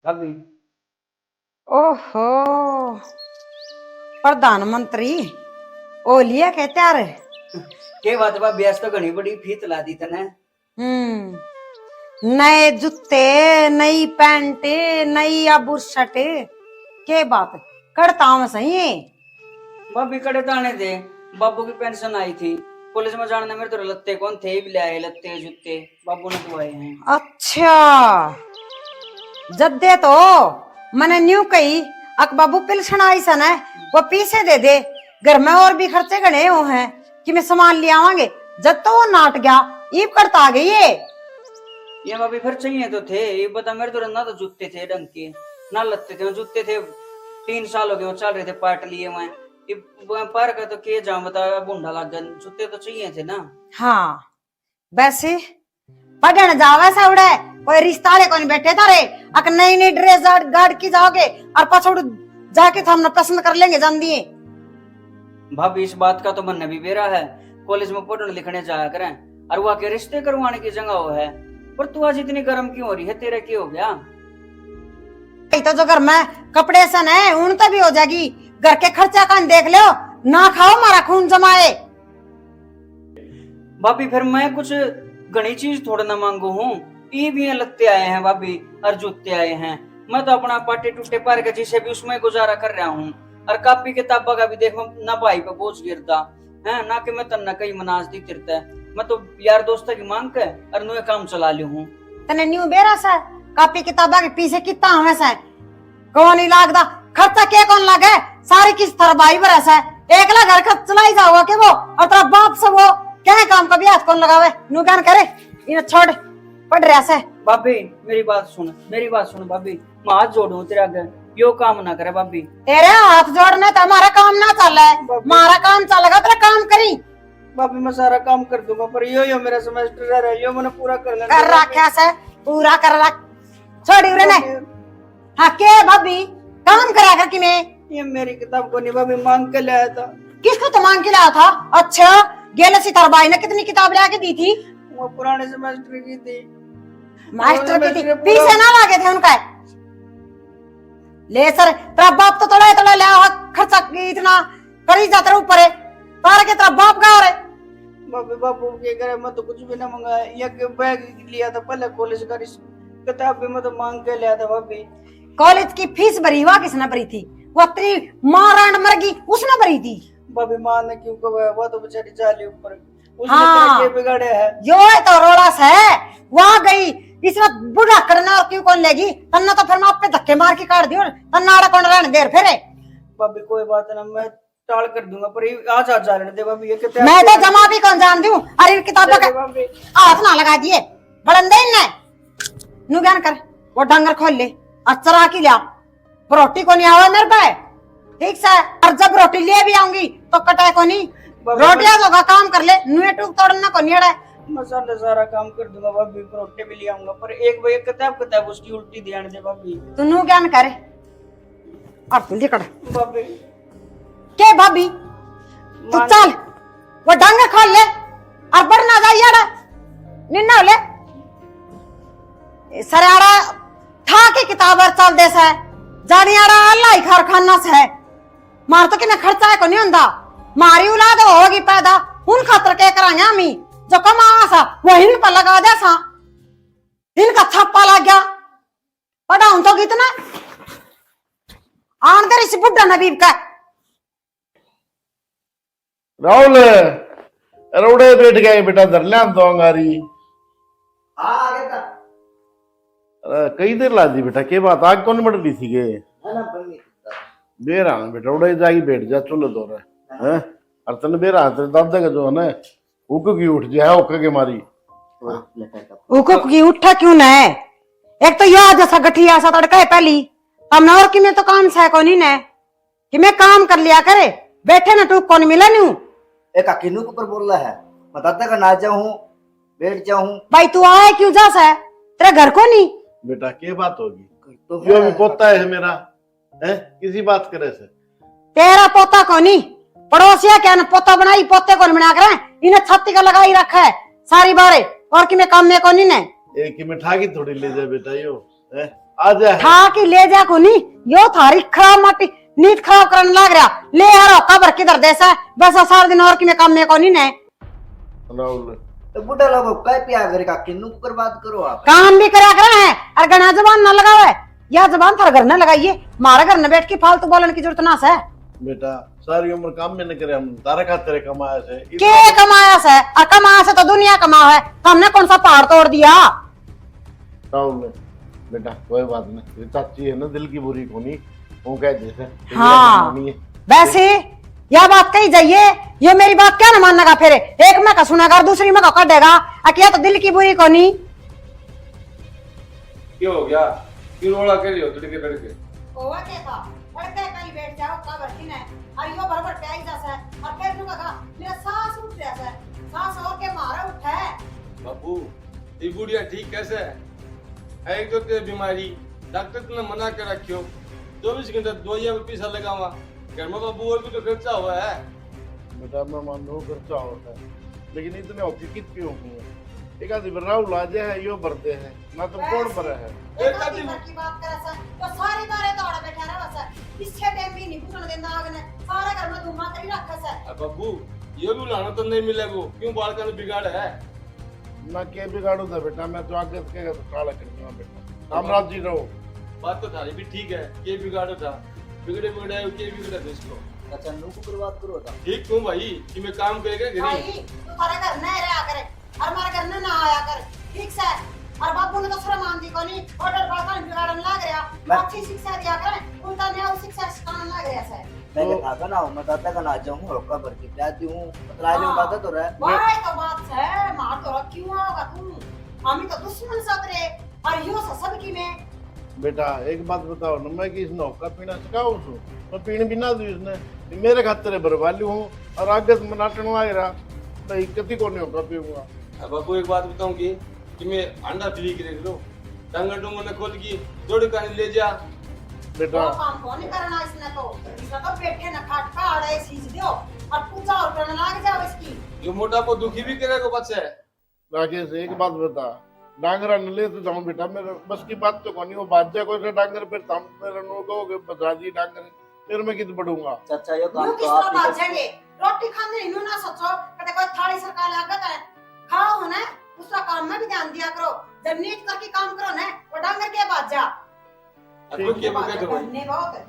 भाभी ओहो, प्रधानमंत्री ओलिया के त्यार। के बात भाभी आज तो घनी बड़ी फीत ला दी तने। नए जूते, नई पैंट, नई अबू शर्ट। के बात करता हूँ सही है। भाभी कड़े ताने थे, बाबू की पेंशन आई थी, कॉलेज में जाने मेरे तो लत्ते कौन थे भी लाए, लत्ते जूते बाबू ने तो आए हैं। अच्छा, जद्दे तो मैंने न्यू कही अक बाबू पेंशन आई सन है, वो पीछे दे दे, घर में और भी खर्चे गणे हो हैं कि मैं सामान ले आवांगे। जब तो वो नाट गया, ईब करता आ गई ये भाभी फिर चाहिए तो थे, ये बता मेरे तो ना तो जूते थे ढंग के, ना लत्ते थे, जूते थे 3 साल हो गए वो चल रहे थे, पार्ट लिए मैं ये पार का तो के जाऊं बता, बूढ़ा लग गया, जूते तो चाहिए थे ना। हाँ, वैसे पढ़ने जावे सवड़े कोई रिश्ता ले कौन बैठे तारे अक नई नई ड्रेस गाड़ की जाओगे और पछोड़ जाके तो हमने पसंद कर लेंगे जान दिए। भाभी इस बात का तो मन भी बेरा है, कॉलेज में पढ़ने लिखने जाया करें और वहाँ के रिश्ते करवाने की जगह वो है, पर तू आज इतनी गर्म क्यों हो रही है, तेरे क्या हो गया? तो जो घर में कपड़े सन है उन तो भी हो जाएगी, घर के खर्चा कान देख लो, ना खाओ मारा खून जमाए। भाभी फिर मैं कुछ घनी चीज थोड़ा ना मांगू हूँ, ये भी लत्ते आए हैं भाभी और जूते आए हैं, मैं तो अपना पाटे टूटे पार के जिसे भी उसमें गुजारा कर रहा हूँ, और कापी किताबा का भी देख ना भाई पे बोझ गिरता है ना कि मैं तन्ना कहीं मनाज दी तिरता है, मैं तो यार दोस्त की मांग के और नुए काम चला ली हूँ। तने न्यू बेरा सा कापी किताबा के पीछे कितना हमेशा है, कौन ही लागदा खर्चा के कौन लागे, सारी किस तरह भाई बरस है, एकला घर का चलाई जाओगा के वो और तेरा बाप सब वो क्या काम का भी हाथ कौन लगावे, नु क्या करे इन छोड़ पड़ रहा से। भाभी मेरी बात सुन भाभी, मैं हाथ जोड़ू तेरे आगे, यो काम ना करे भाभी। तेरे हाथ जोड़ने तो हमारा काम ना चल है, हमारा काम चलेगा तेरा काम करी। भाभी मैं सारा काम कर दूंगा, पर यो मेरा सेमेस्टर रह यो मैंने पूरा कर लेना। कर रखा से पूरा कर रख, छोड़ी उरे ने। हाँ के भाभी काम करा कर कि मैं ये मेरी किताब को नहीं भाभी मांग के लाया था। किसको तो मांग के लाया था? अच्छा गेले सितार भाई ने कितनी किताब लाके दी थी? वो पुराने सेमेस्टर की थी, मास्टर की थी, पीछे ना लागे थे उनका। ले सर तेरा बाप तो थोड़ा थोड़ा ले खर्चा इतना करी जाता ऊपर है, तारा के तेरा बाप का है। बापू के करे मैं तो कुछ भी ना मंगाया, ये बैग लिया था पहले कॉलेज का, किताब भी मैं तो मांग के लिया था भाभी। कॉलेज की फीस भरी हुआ किसने भरी थी? वो तेरी मां रांड मर गई उसने भरी थी। भाभी मां ने क्यों कहा, वो तो बेचारी चाली ऊपर, उसने हाँ, क्या बिगाड़े है? यो है तो रोड़ा से वहां गई इसने बुढ़ा करना और क्यों कौन लेगी, तन्ना तो फिर मैं आप पे धक्के मार के काट दियो, तन्ना आड़ा कौन रहने देर फिर। भाभी कोई बात ना, मैं टाल कर दूंगा, पर आज जा लेने दे भाभी, ये किताब मैं तो जमा भी कौन जान दूं, अरे किताबों का हाथ ना लगा दिए बलंदे ने नु ज्ञान कर, वो डंगर खोल ले अचरा की लिया, रोटी को नहीं आवा मेरे पे ठीक से, और जब रोटी ले भी आऊंगी तो कटाए को नहीं, रोटियां तो काम कर ले, नुए टूक तोड़ना को नहीं अड़ा। मसाला सारा काम कर दूंगा भाभी, रोटी भी ले आऊंगा, पर एक भाई किताब उसकी उल्टी ध्यान दे भाभी। तू नु ज्ञान करे और तू लिखड़ भाभी के भाभी तू चल वो डंगर खोल ले और बढ़ना जाइए निन्ना ले सराड़ा था के किताब चल दे से जानियाड़ा अल्लाह कारखाना से मार तो कि मैं खर्चा है को नहीं हुंदा, मारी औलाद होगी पैदा उन खातर के कराया मी जो कमा सा वही पर लगा दे सा, इनका छापा लग गया पढ़ाऊं तो कितना आन दे इस बुढ़ा नबीब का। राहुल रोड़े बैठ गए बेटा, धर ले तो अंगारी। कई देर ला दी बेटा, के बात आग कौन बढ़ ली थी गे? बेरा बेटा उड़े जागी बैठ जा, चलो दो रहे हैं और तन बेरा तेरे दादा का जो है ना उक की उठ जाए, उक के मारी उक की उठा क्यों न है, एक तो यह जैसा गठिया सा तड़का है पहली, हमने और कि मैं तो काम से को नहीं न कि मैं काम कर लिया करे, बैठे ना तू कौन मिला नहीं एक अकेलू के ऊपर बोल रहा है, मैं दादा का ना जाऊं बैठ जाऊं। भाई तू आए क्यों जा सा है, तेरे घर को नहीं बेटा के बात होगी, तो यो भी पोता है मेरा है, किसी बात करे से तेरा पोता को नहीं, पड़ोसिया क्या न पोता बनाई, पोते को बना कर इन्हें छत्ती का लगाई रखा है सारी बारे, और कि मैं काम में को नहीं न एक ही मिठा की थोड़ी ले जाए बेटा यो है। आ जा ठा की ले जा को नहीं, यो थारी खराब माटी नींद खराब करने लग रहा। ले यार कबर किधर देसा है, बस सारा दिन और की में काम में को नहीं ने राहुल तो बुढ़ा लोगों काय प्यार करेगा, किन्नू को बात करो आप। काम भी करा कर है और गना जबान ना लगावे, या जबान थारे घर न लगाइए, मारे घर न बैठ के फालतू बोलने की जरूरत ना है। बेटा सारी उम्र काम में न करे, हम तारा खातिर कमाया से के कमाया से, और कमाया से तो दुनिया कमा है, हमने कौन सा पहाड़ तोड़ दिया। राहुल बेटा कोई बात नहीं, ये चाची है ना दिल की बुरी कोनी, वो कह दे से हाँ वैसे यह बात कही जाइए, ये मेरी बात क्या न माननेगा, फिर एक में का सुनेगा और दूसरी में का कटेगा, अकिया तो दिल की बुरी कोनी। क्यों हो गया, क्यों रोड़ा कर रही हो तड़के तड़के? ओवा के था लड़के कहीं बैठ जाओ का बरकी ने और यो भर प्याई जैसा है, और फिर नु कहा मेरा सांस उठ रहा है, सांस और के मारा उठा है। बाबू ये बुढ़िया ठीक कैसे है एक तो तेरी बीमारी, डॉक्टर ने मना कर रखियो 24 घंटे दवाइयां में पैसा लगावा, घर में बाबू और भी तो खर्चा हुआ है। बेटा मैं मान लो खर्चा होता है, लेकिन इतने औके कित क्यों हुए? एक आदमी राहुल आ जाए यो भरते हैं ना, तुम कौन भरा है? एक आदमी की बात करे सा तो सारी तारे दौड़ा बैठा रहा सा, इससे टाइम भी नहीं पूछने देना आगने, सारा घर में धुआं करी रखा सा। अब बाबू ये भी लाना तो नहीं मिलेगा, क्यों बाल का बिगाड़ है? ना के बिगाड़ू था बेटा, मैं तो आगे के काला कर दूंगा बेटा, हम राजी रहो। बात तो थारी भी ठीक है, ये बिगाड़ो था बिगड़े बिगड़े के बिगड़े थे इसको। अच्छा नू को बात करो था। ठीक हूँ भाई कि मैं काम करेगा घरी। भाई तू थारे घर न रहा करे और हमारे घर में ना आया कर, ठीक से। और बापू ने तो सुरा मान दी कोनी, ऑर्डर बाका बिगाड़न लग गया, अच्छी शिक्षा दिया करें, उल्टा ने उस शिक्षा सिखाने लग गया से। मैं क्या था ना, मैं दादा का ना जाऊं और का भर के प्याती हूं, बतला ले दादा तो रहा। भाई तो बात है, मार तो क्यों होगा तू, हम तो दुश्मन सतरे और यो सब की में। बेटा एक बात बताओ ना, मैं कि इस नौका पीना सिखाऊं उसको, मैं पीने भी ना दूं इसने, मेरे खातिर बरवाली हूँ और आगे से मनाटन लग रहा, मैं कति को नहीं होगा पीऊंगा। अब बाबू एक बात बताऊं कि मैं अंडा फ्री के रख लो, डंगर डूंगर ने खोल की जोड़ का ले जा। बेटा वो काम कौन करना इसने तो, इसने तो बैठे न खाट का आड़े सीज दियो और पूजा और करने लग जाओ इसकी। ये मोटापा दुखी भी करेगा बच्चा है। राकेश एक बात बता, डांगरा न ले तो जाऊं बेटा, मेरे बस की बात तो कोनी, वो बाजा कोई से डांगर फिर तम मेरे नो कहोगे बता दी डांगर, फिर मैं कित बढ़ूंगा? चाचा ये काम यूं तो किस आप तरह ही कर बाजेंगे, रोटी खाने इन्हों ना सोचो कदे कोई थाली सरकार लागत है, खाओ हो ना उसका काम में भी ध्यान दिया करो, जब नीट करके काम करो ना वो डांगर के बाजा। अब क्या बकत है भाई? करने बहुत है।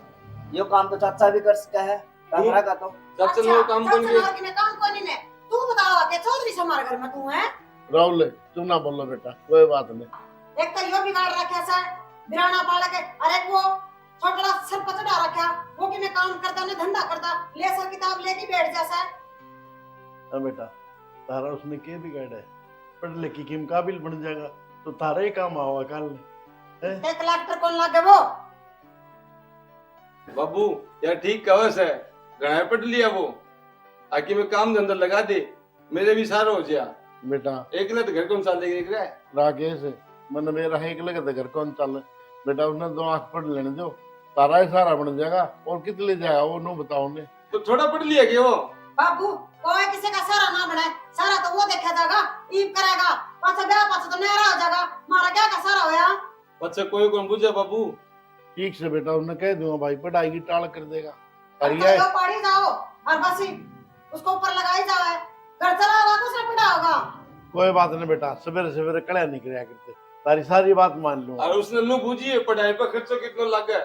ये काम तो चाचा भी कर सकता है, डांगरा का तो। चाचा ने वो काम कौन किया? चाचा ने काम कौन ने, तू बताओ के चौधरी से हमारे घर में तू है। राहुल तुम ना बोलो बेटा, कोई बात नहीं। एक तो यो बिगाड़ रखा सा बिराना बालक है, अरे वो छोटा सर पर चढ़ा रखा, वो कि मैं काम करता ने धंधा करता, ले सर किताब लेके बैठ जैसा। हाँ बेटा तारा उसने के बिगाड़ा है, पढ़ लिख के काबिल बन जाएगा तो तारा ही काम आओगा कल। एक कलेक्टर कौन लगे वो? बाबू यार ठीक कवस है, गणाए पट लिया वो, आके मैं काम धंधा लगा दे, मेरे भी सारा हो जाए। बेटा एक ना तो घर कौन साल देगा? राकेश मन मेरा एक लगे घर कौन चल, बेटा उसने 2 आंख पढ़ लेने दो, तारा ही सारा बन जाएगा, और कित ले जाएगा वो नो बताओ ने। तो थोड़ा पढ़ लिया कि वो बाबू कोई किसी का सारा ना बने, सारा तो वो देखा जाएगा, ईब करेगा, पाछा ब्याह पाछा तो नहरा हो जाएगा, मारा क्या का सारा होया? बच्चा कोई कौन बुझे बाबू? ठीक से बेटा उन्हें कह दूंगा भाई पढ़ाई की टाल कर देगा। अच्छा तो पढ़ी जाओ और बस ही उसको ऊपर लगाई जाओ, घर चला होगा तो उसने पढ़ा होगा। कोई बात नहीं बेटा, सवेरे सवेरे कड़ा नहीं कराया करते, तारी सारी बात मान लूंगा। और उसने नु बुझी पढ़ाई पर खर्चो कितना लग गया?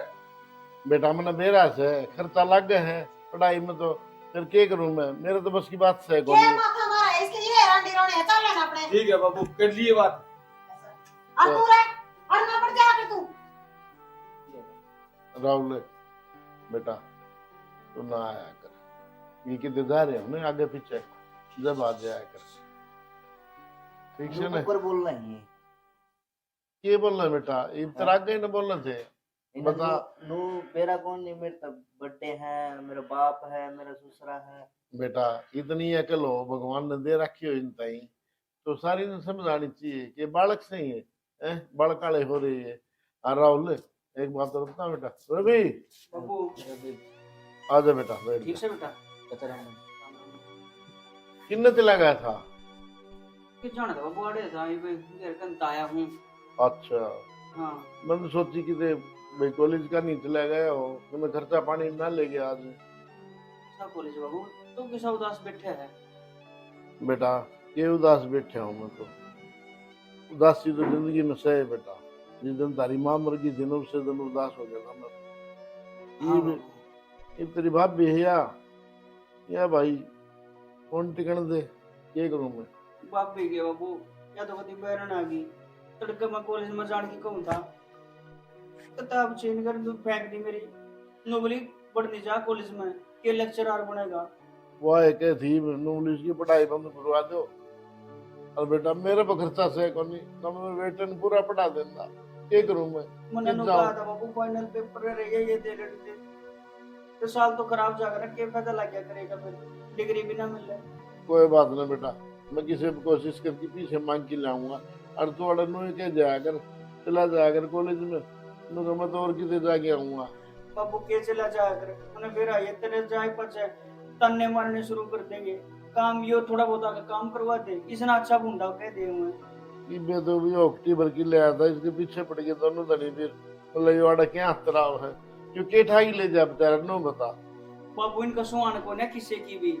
बेटा मैंने मेरा से खर्चा लग गए है पढ़ाई में, तो फिर क्या करूं मैं, मेरे तो बस की बात से ये माथा मारा है, इसके ये रांडी रोने है, चल लेना अपने। ठीक है बाबू कर लिए बात। और तू रे और ना पड़ जा के तू। राहुल बेटा तू ना आया कर, ये कितने जा रहे हो आगे पीछे, जब आ जाया कर, ठीक है ना? ऊपर बोलना ही है। ये बोलना बेटा, इधर आगे न बोलना थे। बता नू मेरा कौन नहीं, मेरे तो बड़े हैं, मेरा बाप है, मेरा ससुरा है। बेटा इतनी अकल हो भगवान ने दे रखी हो इन ताई, तो सारी ने समझानी चाहिए कि बालक सही है, बालक काले हो रही है। और राहुल एक बात और बता बेटा, रवि बाबू आजा बेटा बैठ ठीक जा। से बेटा किन्ने चला गया था? कि जाना था बाबू, अड़े था ये घर कंत आया हूँ। अच्छा हाँ मैंने सोची कि भाई कॉलेज का नहीं चला गया हो तो मैं खर्चा पानी ना ले गया आज। अच्छा कॉलेज बाबू तू कैसा उदास बैठे है? बेटा ये उदास बैठे हूँ मैं तो, उदासी तो जिंदगी में सहे बेटा। जिस दिन तारी माँ मर गई दिन उससे दिन उदास हो गया मैं। हाँ ये ये तेरी भाभी है या भाई कौन टिकन दे ये करूँ मैं। बाप भी गया बाबू, या तो कभी बैरन आ गई तड़के मैं कॉलेज में जान की कहूँ था किताब चेंज कर दूँ फेंक दी मेरी। नोबली पढ़ने जा कॉलेज में के लेक्चरर बनेगा। वो है के थी इंग्लिश की पढ़ाई बंद करवा दो और बेटा मेरे पर खर्चा से कोनी ना मैं वेतन पूरा पढ़ा देता ये करूँ मैं। मैंने किस कहा जाऊं? था बाबू फाइनल पेपर रह गया ये दे दे तो साल तो खराब जाकर के फायदा लग गया करेगा फिर डिग्री भी ना मिल रहा। कोई बात नहीं बेटा, मैं किसी भी कोशिश करके पीछे मांग के लाऊंगा और तू अड़न में के जाया कर, चला जाया कर कॉलेज में। तो मैं तो और कितने जाके आऊंगा। बाबू के चला जाया कर उन्हें फिर आइए तेरे जाए पचे तन्ने मारने शुरू कर देंगे। काम यो थोड़ा बहुत आगे काम करवा दे इसना अच्छा बूंदा कह दे हुए कि मैं तो भी अक्टूबर की ले आया था इसके पीछे पड़ गए दोनों धनी फिर बोले ये वाड़ा क्या हतराव है क्योंकि ठाई ले जा बेचारा नो बता। बाबू इनका सुहान को ना किसी की भी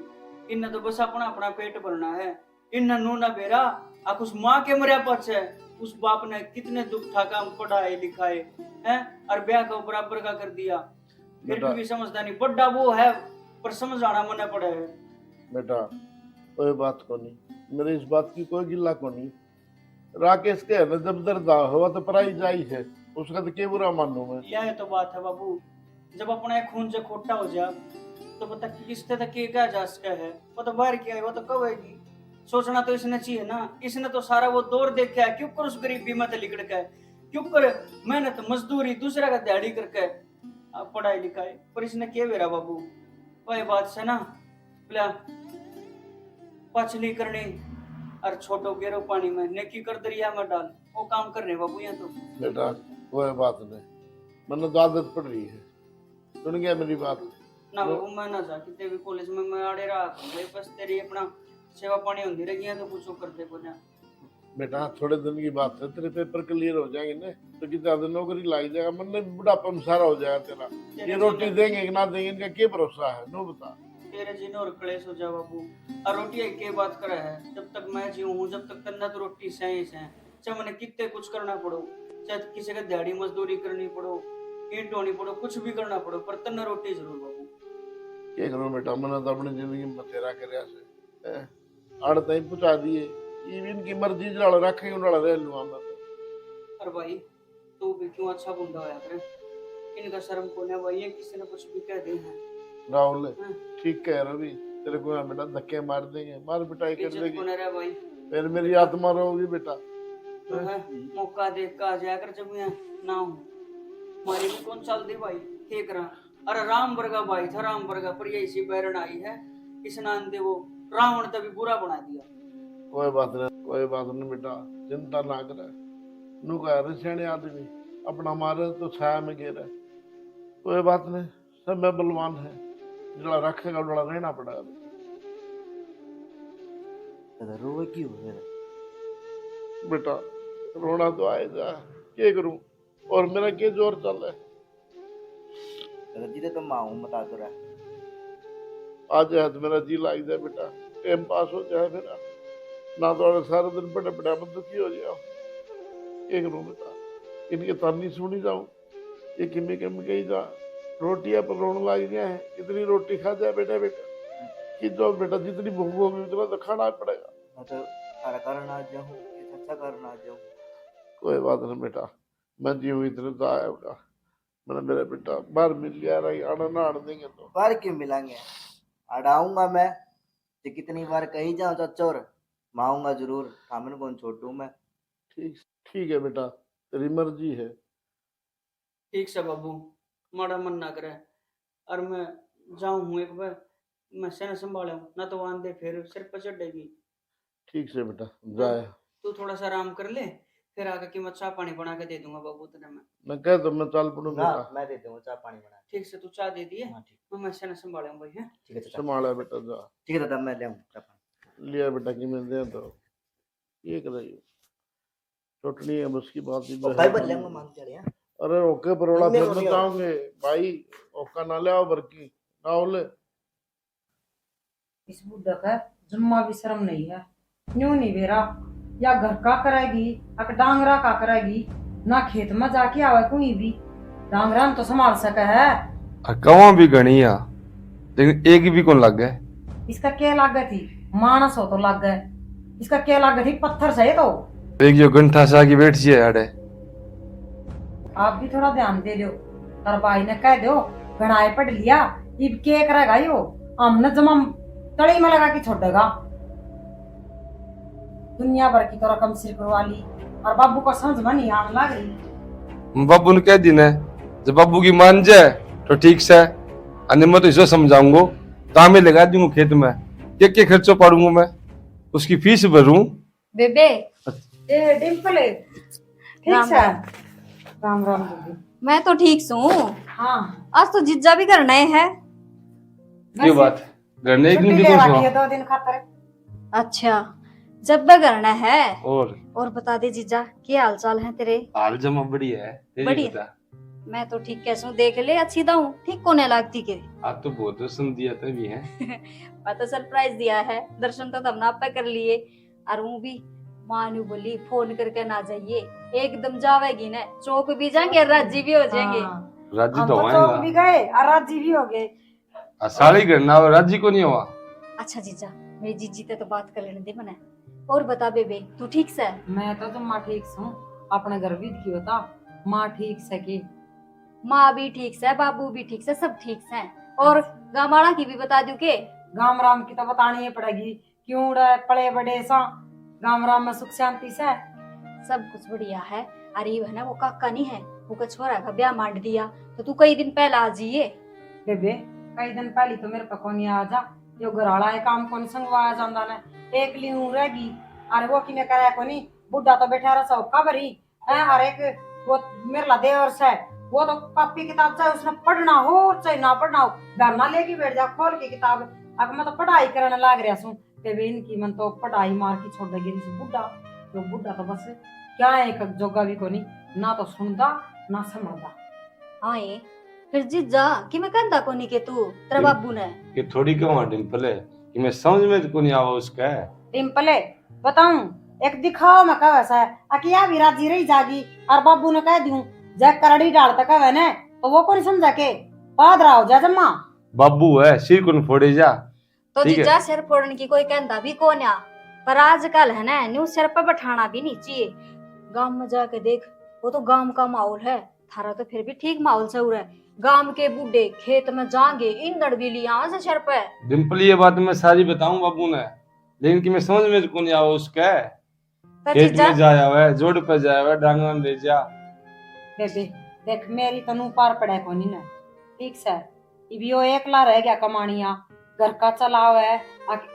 इन तो बस अपना अपना पेट भरना है। इन नू ना बेरा आ उस माँ के मरिया पछे उस बाप ने कितने दुख ठाका पढ़ाए लिखाए हैं और ब्याह का बराबर का कर दिया फिर बेटा भी समझदा नहीं बड़ा वो है पर समझ आना मने पड़े है। बेटा कोई बात को नहीं, मेरी इस बात की कोई गिल्ला को नहीं। राकेश के है ना जब दर्द हुआ तो पराई जाई है उसका तो क्या बुरा मानू मैं। यह तो बात है बाबू, जब अपना एक खून से खोटा हो जा तो पता किससे तक क्या जा सका है वो तो बाहर क्या है वो तो कब आएगी। सोचना तो इसने चाहिए ना, इसने तो सारा वो दौर देखा है क्यों कर उस गरीबी में लिकड़ के क्यों कर मेहनत मजदूरी दूसरा का दिहाड़ी करके पढ़ाई लिखाई पर इसने क्या बेरा बाबू। वही बात से ना बोला पछली करनी और छोटो गेरो पानी में नेकी कर दरिया में डाल वो काम कर रहे बाबू यहाँ तो। बेटा कोई बात नहीं, मैंने तो आदत पड़ रही है, सुन गया मेरी बात ना बाबू मैं ना जा कि तेरे कॉलेज में मैं आड़े रहा भाई बस तेरी अपना सेवा पानी होती रही है तो कुछ करते को ना। बेटा थोड़े दिन की बात है, तेरे पेपर क्लियर हो जाएंगे ना तो कि ज्यादा नौकरी लग जाएगा, मन बुढ़ापा में सारा हो जाएगा तेरा। ये रोटी देंगे कि ना देंगे इनका क्या भरोसा है नो बता। तेरे जीने और क्लेश हो जा बाबू और रोटी के बात करे है जब तक मैं जीऊँ हूँ जब तक तन्ना तो रोटी सही से चाहे मैंने कितने कुछ करना पड़ो चाहे किसी का दिहाड़ी मजदूरी करनी पड़ो ईंट ढोनी पड़ो कुछ भी करना पड़ो पर तन्ना रोटी जरूर बाबू। क्या करूं बेटा, मैंने तो अपनी जिंदगी में बतेरा कर आड़ तई पहुंचा दिए, ये भी इनकी मर्जी जड़ रखे उड़ा रह लूंगा मैं तो। अरे भाई तू भी क्यों अच्छा बुंदा होया करे इनका शर्म को ना भाई ये किसी ने कुछ भी कह दे है। राहुल ठीक कह रहा भी तेरे को यहाँ बेटा धक्के मार देंगे, मार पिटाई कर इज्जत देंगे को ना रहा भाई फिर मेरी आत्मा रहोगी बेटा। तो है मौका देख का जाया कर जब मैं ना हूँ हमारी भी कौन चल दी भाई ठीक रहा। अरे राम वर्गा भाई था राम वर्गा पर ये इसी बैरन आई है इस नान दे वो रावण तभी बुरा बना दिया। कोई बात नहीं बेटा, चिंता ना करे, नू कह सियाने आदमी अपना मारे तो छाया में गिरे, कोई बात नहीं, सब में बलवान है, जड़ा रखेगा उड़ा रहना पड़ेगा। रोवे क्यों है बेटा रोना तो आएगा, क्या करूं और मेरा क्या जोर चल रहा है। जी तो माँ हूँ बता तो रहा आज है तो मेरा जी लाग जाए बेटा, टाइम पास हो जाए मेरा, ना तो सारा दिन बड़े बड़ा मैं दुखी हो जाओ। क्या करूं बेटा, इनके तानी सुनी जाऊं, ये किमी किमी कही जा रोटियां पर रोने लग गया है, इतनी रोटी खा जाए बेटा कि जो बेटा जितनी भूख होगी उतना तो खाना पड़ेगा। मैं तो सारा कारण आ जाऊँ अच्छा कारण आ जाऊँ। कोई बात नहीं बेटा, मैं जी हुई इतने तो आया होगा, मैंने मेरा बेटा बाहर मिल गया रहा आना ना आड़ देंगे तो बार क्यों मिलेंगे अड़ाऊंगा मैं तो कितनी बार कही जाऊँ चच्चोर माऊंगा जरूर, सामने कौन छोटू मैं। ठीक है बेटा, तेरी मर्जी है। ठीक से बाबू माड़ा मन ना करे और मैं जाऊं हूँ एक बार मैं सेना संभाला हूँ ना तो आंधे फिर सिर पर चढ़ेगी। ठीक से बेटा जाए, तू थोड़ा सा आराम कर ले फिर आके कि मैं चाय पानी बना के दे दूंगा बाबू तेरे मैं कह तो मैं चल पड़ू ना बेटा। मैं दे दूंगा चाय पानी बना ठीक से तू चाय दे दिए हाँ ठीक मैं सेना संभाला हूँ भाई है। ठीक है चाचा संभाला बेटा जा ठीक है दादा मैं ले आऊँ चाय पानी। लिया बेटा कि मैं दे तो ये कर छोटनी है उसकी बात ही भाई बदलेंगे मानते रहे हैं। अरे ओके परोड़ा इनमें फिर को नहीं बताओगे भाई ओका ना ले आओ बरकी राहुल इस बुढ़ा का जम्मा भी शर्म नहीं है। न्यू नहीं बेरा या घर का करेगी अक डांगरा का करेगी ना खेत में जाके आवे कोई भी डांगरा न तो संभाल सके है। कवा भी गणी है लेकिन एक भी कौन लग गए। इसका क्या लागत थी मानस हो तो लग गए इसका क्या लागत थी पत्थर से तो। एक जो गंठा सा की बैठ जी है आप भी थोड़ा ध्यान दे दो और भाई ने कह दो गणाए पढ़ लिया इब के करेगा यो हमने जमा तड़ी में लगा के छोड़ेगा दुनिया भर की तो रकम सिर करवा ली और बाबू को समझ में नहीं आने लग रही। बाबू ने कह दी ना जब बाबू की मान जाए तो ठीक से अन्य मैं तो इसको समझाऊंगा काम में लगा दूंगा खेत में क्या खर्चो पड़ूंगा मैं उसकी फीस भरूं। बेबे ए डिम्पल ठीक राम है राम राम दीदी। मैं तो ठीक हूँ। हाँ आज तो जिज्जा भी करना है। ये बात घर एक दिन की छुट्टी ले कौन रखी है सा 2 दिन खातर। अच्छा जब भी करना है। और बता दे जिज्जा क्या हाल चाल है तेरे। हाल जमा बढ़िया है तेरी बढ़िया। बता। मैं तो ठीक कैसे हूँ देख ले अच्छी दाऊ ठीक कोने लगती के। आज तो बहुत दर्शन दिया था भी है। मैं तो सरप्राइज दिया है दर्शन तो तब ना पे कर लिए और वो भी मानू बोली फोन करके ना जाइए एकदम जावेगी ना चौक भी जाएंगे राजी भी हो जाएंगे। हाँ, राजी हम तो तो चौक भी होएगा गए और राजी भी हो गए। सारी करना और राजी को नहीं हुआ। अच्छा जीजा मेरी जीजी ते तो बात कर लेने दे मने। और बता बेबे तू ठीक से। मैं तो जम्मा ठीक हूँ अपने घर भी की होता माँ ठीक से की माँ भी ठीक से बाबू भी ठीक से सब ठीक से। और गामाड़ा की भी बता दूं के गाम राम की तो बतानी ही पड़ेगी क्यों रे पड़े बड़े सा गाम राम में सुख शांति से सब कुछ बढ़िया है। अरे है ना वो काका नहीं है वो का छोरा का ब्याह मांड दिया तो तू कई दिन पहले आ जाइए। बेबे कई दिन पहले तो मेरे पे कोनी आ जा यो घराला है काम कोनी संगवाया जांदा ने एक लियू रहेगी अरे वो किने करे कोनी बुढ़ा तो बैठा रहा सब कबरी है हर एक वो मेरे ला देवर से वो तो कॉपी किताब चाहे उसने पढ़ना हो चाहे ना पढ़ना हो घर ना लेके बैठ जा खोल के किताब अब मैं तो पढ़ाई करने लाग रहा हूँ बेबे इनकी मन तो पढ़ाई मार की छोड़ देगी बुढ़ा तो बस क्या है एक जोगा भी कोनी ना तो सुनदा ना समझदा। हाँ ये फिर जीजा कि मैं कहता कोनी के तू तेरा बाबू ने कि थोड़ी क्यों डिम्पल है कि मैं समझ में को नहीं आवा उसका है। डिम्पले बताऊं एक दिखाओ मैं कहा वैसा है अकिया भी राजी रही जागी और बाबू ने कह दूं जय करड़ी डालता कहा ने तो वो कौन समझा के पाद रहा हो जा जम्मा बाबू है सिर को फोड़े जा। तो ठीक है। जीजा सिर फोड़ने की कोई कहता भी कौन आ पर आजकल है ना न्यू सिर पर बैठाना भी नहीं चाहिए। गांव में जाके देख वो तो गांव का माहौल है थारा तो फिर भी ठीक माहौल से हो रहा है। गांव के बूढ़े खेत में जाएंगे ईंधन भी लिया से सिर पे। डिम्पल ये बात मैं सारी बताऊं बाबू ने लेकिन कि मैं समझ में को नहीं आवा उसका है। तो खेत जीजा में जाया हुआ है जोड़ पे जाया हुआ है डांगा में ले जा। बेबे देख मेरी तनु पार पड़े कोनी ना ठीक से इब यो एकला रह गया कमानिया घर का चलाव है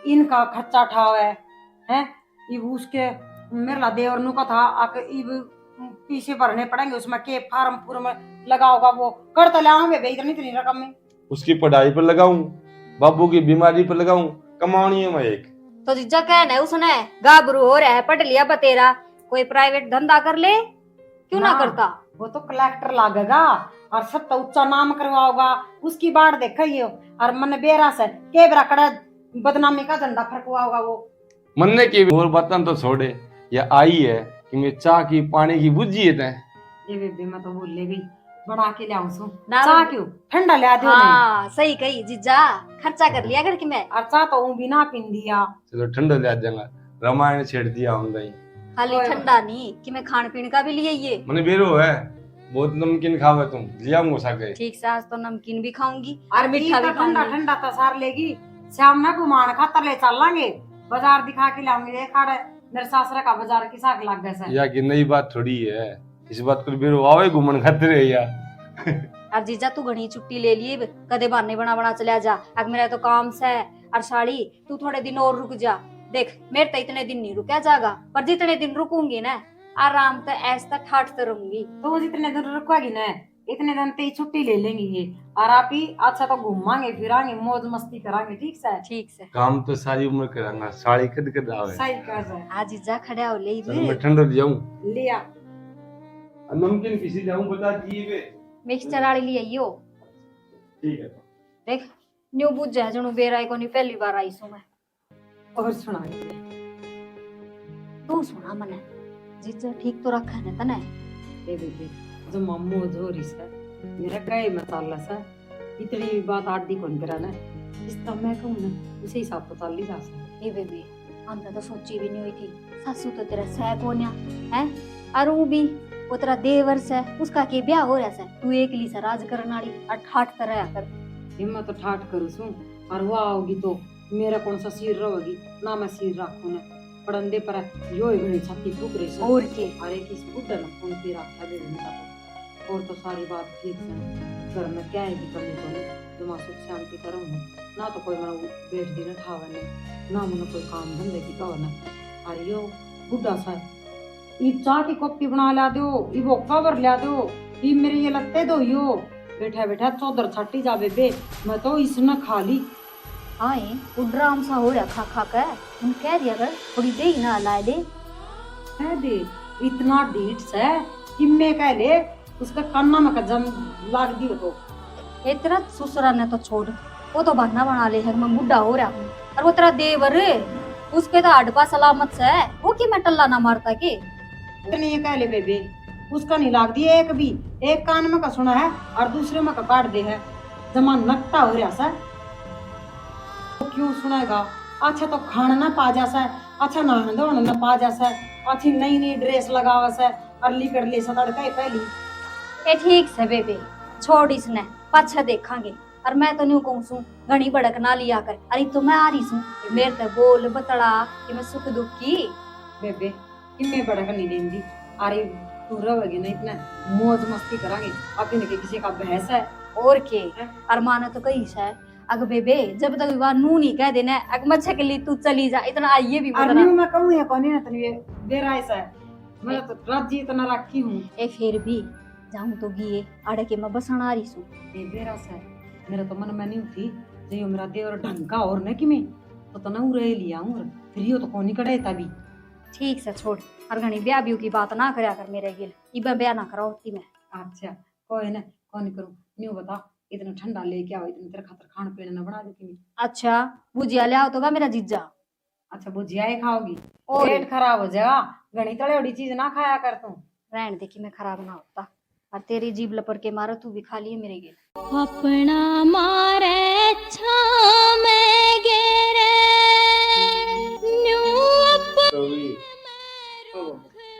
इनका खर्चा ठाव है इब उसके मेरे ला देवर नु का था इब पीछे भरने पड़ेंगे उसमें के फार्म फूर्म लगाओगा वो कर तो लाऊंगे बे इतनी रकम में उसकी पढ़ाई पर लगाऊं बाबू की बीमारी पर लगाऊं कमानी है मैं एक। तो जीजा कहना है उसने गाबरू हो रहा है पढ़ लिया बतेरा कोई प्राइवेट धंधा कर ले क्यों ना करता। वो तो कलेक्टर लागेगा और सब तो ऊंचा नाम करवाओगा उसकी बाढ़ देखिए और मन बेरा से के बराकड़ा बदनामी का झंडा फरकवाओगा वो मन्ने की और बातें तो छोड़े या आई है कि मैं चाह की पानी की बुझी है ये बेबे मैं तो भूल ले गई बना के लाऊं सु ना चाह क्यों ठंडा ले दियो नहीं हाँ सही कही जीजा खर्चा कर लिया करके मैं और चाह तो बिना पिन दिया चलो ठंडा ले आ जाऊंगा रामायण छेड़ दिया हमने खाली ओए। ठंडा नहीं कि मैं खान पीने का भी लिए ये मैंने बेरो है बहुत नमकीन खावे तुम लिया मुसा के ठीक से आज तो नमकीन भी खाऊंगी और और मीठा भी ठंडा खाऊंगी। ठंडा तो सार लेगी शाम में घुमान खातर ले चल लांगे बाजार दिखा के लाऊंगी देखा मेरे सासरा का बाजार की साग लग गया या कि नई बात थोड़ी है इस बात को बेरो आवे घूमन खातिर है या और जीजा तू घनी छुट्टी ले लिए कदे बहाने बना बना चला जा अब मेरा तो काम से है और साड़ी तू थोड़े दिन और रुक जा देख मेरे तो इतने दिन नहीं रुका जागा पर जितने दिन रुकूंगी ना आराम से ऐसा ठाटते रहूंगी। तो वो जितने दिन रुकेगी ना इतने दिन पे ही छुट्टी ले लेंगे ये, और आप ही अच्छा तो घूमांगे फिरांगे मौज मस्ती करांगे, ठीक से? ठीक से काम तो सारी उम्र करांगा, साड़ी कद कद आवे। सही कर रहे आज जा खड़ा हो ले चल मैं ठंडो ले जाऊं, लिया। नमकीन किसी जाऊं बता दिए। मिक्सचर वाली लिए यो ठीक है। देख न्यू बुझ जाए जणु बेराई को नहीं पहली बार आई सु मैं। और सुना तू सुना मने जीजा ठीक तो रखा है तने ए बेबे, जो मम्मू जो रिसा मेरा कई मसाला सा इतनी भी बात आड़ी कौन कराना इस तब मैं कहूँ ना उसे हिसाब तो चल ही जा सकता। ये बेबी हमने तो सोची भी नहीं हुई थी, सासू तो तेरा सह कोन्या है और वो भी वो तेरा देवर से उसका के ब्याह हो रहा है, तू एकली से राज करने वाली और ठाठ कर रहा कर। हिम्मत तो ठाठ करूँ सू और वो आओगी तो मेरा कौन सा सिर रहोगी ना, मैं सिर रखू ना पड़ंदे पर यो ही घनी छाती फूक रही से और के अरे किस बुढ़ा ना फोन पे रखा दे देने का। और तो सारी बात ठीक है, घर में क्या है कि कमी तो नहीं, तो मैं सुख शांति करूँ ना, तो कोई मैं बैठ दी ना ठावा नहीं ना, मुझे कोई काम धंधे की कहो ना। अरे यो बुढ़ा सा ये चाह की कॉपी बना ला दो, ये वो कवर ला दो, ये मेरे ये लगते दो यो बैठा बैठा चौधर छाटी जा बेबे, मैं तो इसने खा ली। आए उड्राम सा हो रहा खा खा कर, उन कह दिया कर थोड़ी दे ही ना लाए दे है दे इतना डीठ से कि मैं कह ले उसका कान्ना में जम लाग दी तो ये तेरा ससुरा ने तो छोड़, वो तो बहाना बना ले है मैं बुढ़ा हो रहा हूँ, और वो तेरा देवर उसके तो हडपा सलामत से है, वो कि मैं टल्ला ना मारता के। इतनी ये कह ले बेबे उसका नहीं लाग दी एक भी, एक कान में का सुना है और दूसरे में का काट दे है, जमान नकटा हो रहा सा तो क्यों सुनेगा। अच्छा तो खाना ना पा जासा है, अच्छा नहाना धोना ना पा जासा है, अच्छी नई नई ड्रेस लगावा से अर्ली कर ले सड़का ही पहली। ए ठीक से बेबे छोड़ इसने पाछा देखांगे, और मैं तो न्यू कहूँ सू घनी बड़क ना लिया कर, अरे तो मैं आ रही सू मेरे ते बोल बतड़ा कि मैं सुख दुख की बेबे कि मैं बड़ा नहीं देंगी, अरे तू रहोगी ना इतना मौज मस्ती करांगे, अपने के किसी का बहस है और के। और माने तो कही है अग बेबे जब तक विवाह नू नहीं कह देना अग मच्छे के लिए तू चली जा, इतना आइए भी और बता न्यू मैं कहूँ या कौन ना तनी बेरा ऐसा है, मैं तो राजी इतना रखी हूँ ए फिर भी जाऊं तो गिए आड़े के मैं बसण आ रही सू। ये बेरा सा है, मेरा तो मन में नहीं थी जो मेरा देवर ढंग का और न कि मैं तो ना रह लिया हूँ फिर यो तो कौन कड़े तभी। ठीक से छोड़, और घनी ब्याह ब्यू की बात ना करया कर मेरे गिल, इबा ब्याह ना कराओ ती मैं। अच्छा कोई ना कौन करूँ, न्यू बता इतना ठंडा लेके आओ, इतने तेरे खातर खान पीने ना बना देती मैं। अच्छा भुजिया ले आओ तो का मेरा जीजा। अच्छा भुजिया ही खाओगी, और पेट खराब हो जाएगा, घनी तड़ेड़ी चीज ना खाया कर तू। रहन दे कि मैं खराब ना होता, और तेरी जीभ लपर के मारा तू भी खा लिए मेरे गिल। अपना मारे छामे गेरे न्यू कभी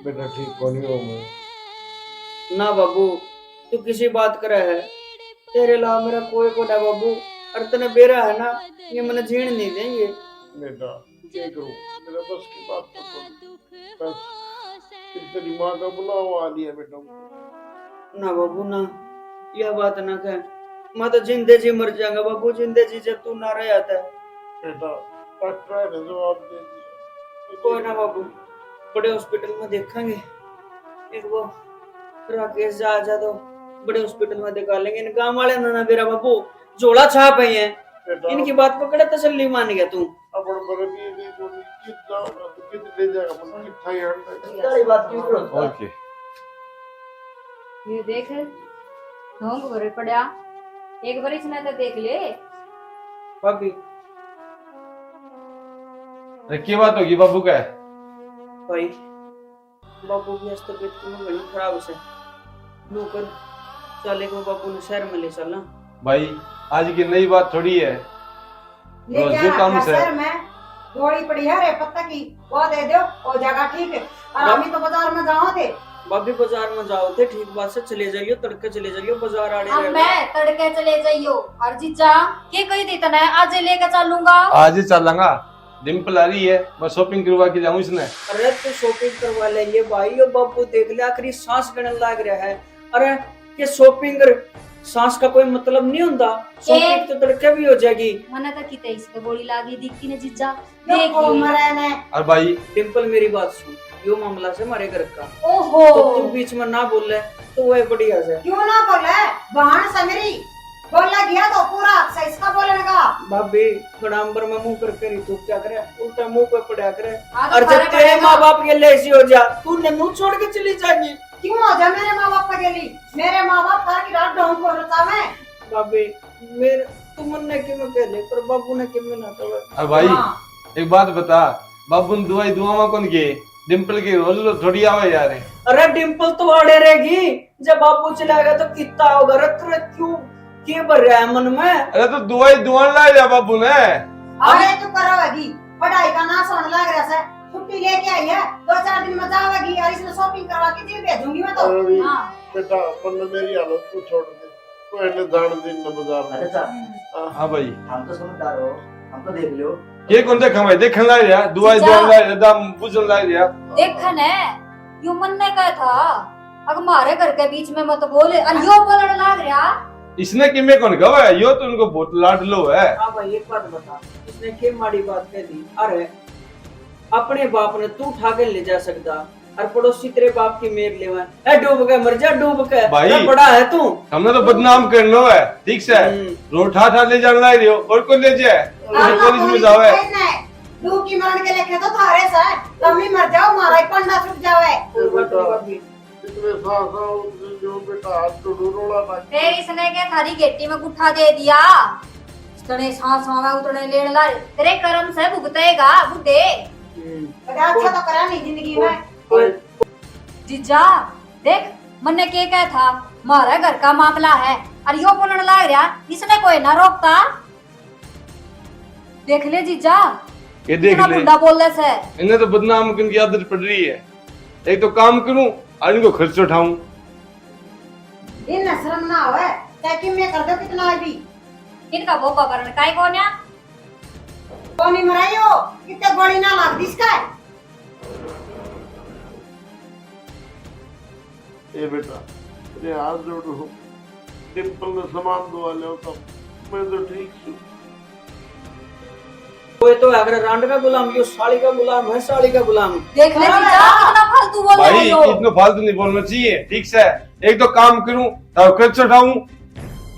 बेटा ठीक कौन हो मैं ना बाबू तू किसी बात करे है, तेरे ला मेरा कोई को ना बाबू, और तने बेरा है ना ये मैंने झीण नहीं देंगे। बेटा क्या करूं, मेरा बस की बात तो सुन, बस फिर तेरी माँ का बुलावा आ लिया बेटा। ना बाबू ना यह बात ना कह, मैं तो जिंदे जी मर जाऊंगा बाबू, जिंदे जी जब तू ना रह आता। बेटा डॉक्टर ने जवाब दे दिया। कोई ना बाबू बड़े हॉस्पिटल में देखेंगे, एक वो राकेश जा तो बड़े हॉस्पिटल में दिखा लेंगे। इन गांव वाले ना बेरा बाबू जोड़ा छाप है, बेटा इनकी बात पकड़े तसल्ली मान गया तू। अपन बरबी भी बोली कितना होगा तो कितने ले जाएगा, मन कितना ही हट सारी बात क्यों करो? ओके ये देख ढोंग भरे पड़ा, एक बार इसने तो देख ले। भाभी अरे क्या बात होगी बाबू का? भाई बाबू की तबीयत क्यों बड़ी खराब से नौकर चले को बाबू ने शहर में ले चलना। भाई आज की नई बात थोड़ी है, ले क्या जो काम रखा से सर मैं गोली पड़ी है रे पत्ता की, वो दे दो वो जगह ठीक है, और अभी तो बाजार में जाओ थे। भाभी बाजार में जाओ थे, ठीक बात से चले जाइयो, तड़के चले जाइयो, बाजार आड़े अब रह मैं तड़के चले जाइयो, और जीजा के कही दी तना आज लेके चलूंगा। आज ही चलांगा, डिम्पल आ रही है, मैं शॉपिंग करवा के जाऊं इसने। अरे तू शॉपिंग करवा लेंगे भाई, यो बाबू देख ले आखिरी सांस गणन लग रहा है। अरे ये शॉपिंग सांस का कोई मतलब नहीं होता, शॉपिंग तो तड़के भी हो जाएगी। मने तो किते इसके गोली लागी दिखती ने जीजा देख देख ली। मरे ने और भाई डिम्पल मेरी बात सुन, यो मामला से हमारे घर का। ओहो तो तू बीच में ना बोल ले तो वह बढ़िया से। क्यों ना बोले, बहन से मेरी बोला गया तो पूरा सही इसका बोलने का। भाभी गड़ाम्बर में मुंह करके रही, तू क्या करे, उल्टा मुंह पे पड़ा करे। हाँ तो और जब सारे तेरे पड़ेगा। माँ बाप के लिए ऐसी हो जा, तू नन्नू छोड़ के चली जाएगी। क्यों हो जा मेरे माँ बाप के लिए? मेरे माँ बाप तार की रात ढोंग को रचा में। भाभी मेरे तुमने क्यों कह ले, पर बाबू ने क्यों ना कहा। अरे भाई हाँ। एक बात बता, बाबू ने दुआई दुआ कौन किए? डिम्पल की रोज रोज थोड़ी आवे यार। अरे डिम्पल तो आड़े रहेगी, जब बापू चलाएगा तो कितना होगा। रत्र क्यों के भर रहा है मन में। अरे तो दुआई दुआ ला जा बाबू ने। अरे तू करोगी पढ़ाई का ना सोने लग रहा है, छुट्टी लेके आई है, 2-4 दिन में जाओगी और इसमें शॉपिंग करवा के तुझे भेजूंगी मैं तो। रवि, हाँ। बेटा मन मेरी हालत को छोड़ दे, पहले दान दिन न बाजार में। अच्छा हाँ भाई हम तो समझदार हो, हम तो देख लियो। ये कौन सा खमाई देखन ला रहा, दुआई दुआ ला रहा, दाम बुझन ला रहा। देखन है यू मन ने कहा था अगर हमारे घर के बीच में मत बोले और यो बोलने लग रहा। इसने कि मैं कौन कहा है, यो तो उनको बहुत लाडलो है। हाँ भाई एक बात बता, इसने क्या माड़ी बात कह दी। अरे अपने बाप ने तू उठा के ले जा सकता, और पड़ोसी तेरे बाप की मेर लेवा है, डूब के मर जा डूब के। भाई, क्या बड़ा है तू। हमने तो बदनाम करना है, ठीक से रोड ठा ठा ले जाना है, और कौन ले जाए पुलिस में जावे। डूब की मरण के लेके तो थारे से तुम ही मर जाओ, हमारा ही पंडा छूट जावे। इतने सासा जो बेटा हाथ तो डोरोला ना। फिर इसने क्या थारी गेटी में गुठा दे दिया, इतने सांस में उतने लेने ला। तेरे कर्म से भुगतेगा बुड्ढे। बड़ा अच्छा तो करा नहीं जिंदगी में। जीजा देख मन ने क्या कहा था, हमारा घर का मामला है और यो बोलने लग रहा, इसने कोई ना रोकता। देख ले जीजा ये देख कितना ले, बुड्ढा बोल रहा है। इन्हें तो बदनाम करने की आदत पड़ रही है। एक तो काम करूं और इनको खर्च उठाऊं। इन शर्म ना आवे, ताकि मैं कर दो कितना है भी। इनका बोपा करण काय कोन्या कोनी मरायो कितने गोली ना लाग दिसका। ए बेटा तेरे हाथ जोड़ू, डिम्पल ने सामान दुआ ले तो मैं तो ठीक हूँ। कोई तो अगर रांड का गुलाम, यो साड़ी का गुलाम है, साड़ी का गुलाम। देख ले जीजा कितना फालतू बोल रहा है भाई यो। इतना फालतू नहीं बोलना चाहिए, ठीक से। एक तो काम करूं और खर्च उठाऊं।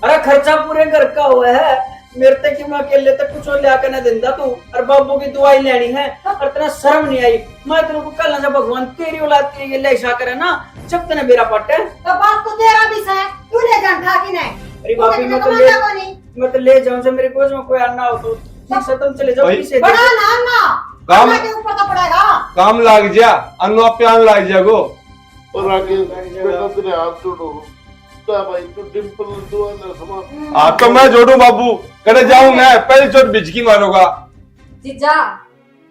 अरे खर्चा पूरे घर का हुआ है, मेरे तक कि मैं अकेले तक कुछ और लिया ना देंदा तू, और बाबू की दुआई लेनी है, और तेरा शर्म नहीं आई। मैं तेरे को कल ना जब भगवान तेरी औलाद के लिए ले ऐसा करे ना, जब तेने मेरा पट्टे। तो बात तो तेरा भी है, तू ले जान ठा की नहीं। अरे बापी मैं तो ले जाऊं से मेरे कोच में कोई आना हो तो ठीक से तुम चले जाओ भाई, पीछे। बड़ा नाम ना काम के ऊपर तो पड़ेगा। काम लाग जा, अनु प्यान लाग जागो। और आगे बेटा तेरे हाथ जोड़ो, तो भाई तू डिम्पल दुआ ले सामान। हाँ तो मैं जोड़ू बाबू, करे जाऊं मैं, पहली चोट बिजकी मारूंगा। जीजा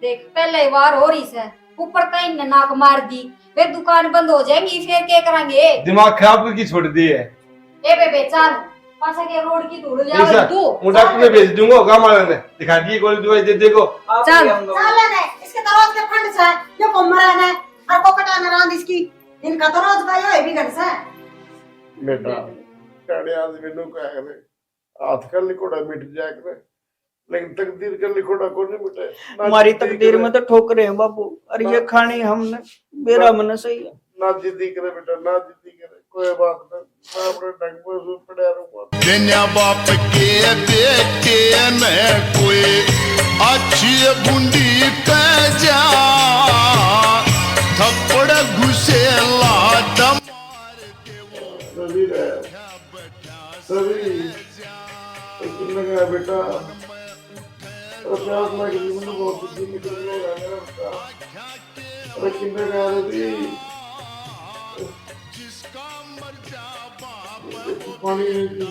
देख पहले बार हो रही है, ऊपर कहीं ने नाक मार दी, फिर दुकान बंद हो जाएगी, फिर क्या करेंगे। दिमाग खराब करके छोड़ दी है। ए बेबे चल पासा के रोड की धूल ऐसा जा तू। मैं डॉक्टर में भेज दूंगा, काम वाले ने दिखा दिए गोली दवाई दे देखो। चल। चल ले इसके तो रोज के फंड से जो को मरा है और को कटा ना रांद इसकी, इनका तो रोज का ये भी घट से। बेटा काड़े आदमी नु कह करे हाथ का लिखोड़ा मिट जाए करे, लेकिन तकदीर का लिखोड़ा को नहीं मिटे। ना हमारी जिद्दी तकदीर करे, में तो ठोकरे हैं बाबू, और ये खानी हमने, मेरा मन सही है। ना जिद्दी करे बेटा, ना जिद्दी करे, कोई बात नहीं, मैं अपने ढंग में उस पड़ा रहूंगा। बिना बाप के बेटे न कोई अच्छी बूंदी कह जा, थप्पड़ घुसे लात रवि रे, रवि कितने का है बेटा? प्यास लग रही मुझे बहुत, जिद्दी निकल गया मेरा बेटा। अरे कितने का है रवि? पानी नहीं